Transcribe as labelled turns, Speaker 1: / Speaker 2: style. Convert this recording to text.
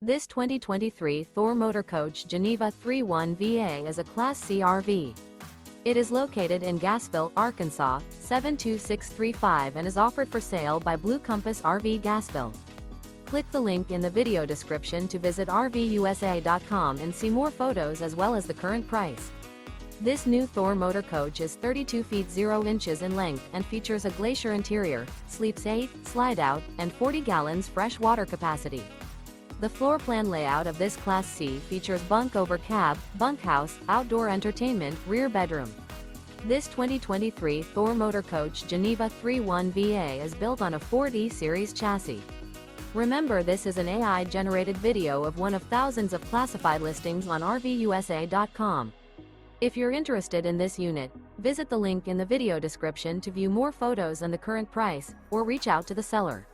Speaker 1: This 2023 Thor Motor Coach Geneva 3.1 VA is a Class C RV. It is located in Gassville, Arkansas, 72635 and is offered for sale by Blue Compass RV Gassville. Click the link in the video description to visit RVUSA.com and see more photos as well as the current price. This new Thor Motor Coach is 32 feet 0 inches in length and features a GLACIER interior, sleeps 8, Slideout, and 40 gallons fresh water capacity. The floor plan layout of this Class C features Bunk Over Cab, Bunkhouse, outdoor entertainment, rear bedroom. This 2023 Thor Motor Coach Geneva 3.1 VA is built on a Ford E-Series chassis. Remember, this is an AI-generated video of one of thousands of classified listings on RVUSA.com. If you're interested in this unit, visit the link in the video description to view more photos and the current price, or reach out to the seller.